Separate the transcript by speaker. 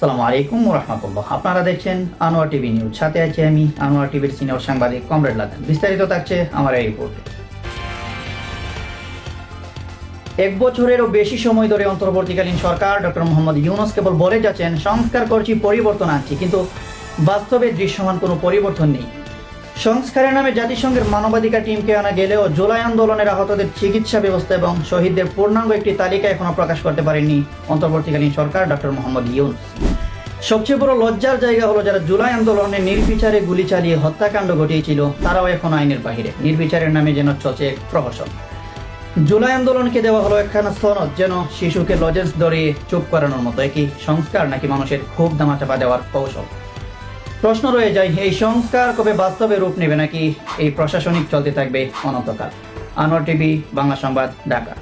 Speaker 1: আসসালামু আলাইকুম ওয়া রাহমাতুল্লাহ। আপনারা দেখছেন আনোয়ার টিভি নিউজ। সাথে আছি আমি আনোয়ার টিভির সিনিয়র সাংবাদিক কমরেড লাদেন। বিস্তারিত থাকছে আমার এই রিপোর্টে। 1 বছরেরও বেশি সময় ধরে অন্তর্বর্তীকালীন সরকার ডক্টর মোহাম্মদ ইউনূস কেবল বলে যাচ্ছেন সংস্কার করছি, পরিবর্তন আনছি, কিন্তু বাস্তবে দৃশ্যমান কোনো পরিবর্তন নেই। সংস্কারের নামে জাতিসংঘের মানবাধিকার টিমকে আনা গেলেও জুলাই আন্দোলনের আহতদের চিকিৎসা ব্যবস্থা এবং শহীদদের পূর্ণাঙ্গ একটি তালিকা এখনো প্রকাশ করতে পারেননি অন্তর্বর্তীকালীন সরকার ডক্টর মোহাম্মদ ইউনূস। সবচেয়ে বড় লজ্জার জায়গা হলো, যারা জুলাই আন্দোলনে নির্বিচারে গুলি চালিয়ে হত্যাকাণ্ড ঘটিয়েছিল তারাও এখন আইনের বাহিরে। নির্বিচারের নামে যেন চলছে প্রহসন। জুলাই আন্দোলনকে দেওয়া হলো একখানা সনদ, যেন শিশুকে লজেন্স ধরিয়ে চুপ করানোর মতো। একই সংস্কার নাকি মানুষের ক্ষোভ দামাচাপা দেওয়ার কৌশল? প্রশ্ন রয়ে যায়, এই সংস্কার কবে বাস্তবে রূপ নেবে, নাকি এই প্রশাসনিক চলতে থাকবে অনন্তকাল? আনোয়ার টিভি, বাংলা সংবাদ, ঢাকা।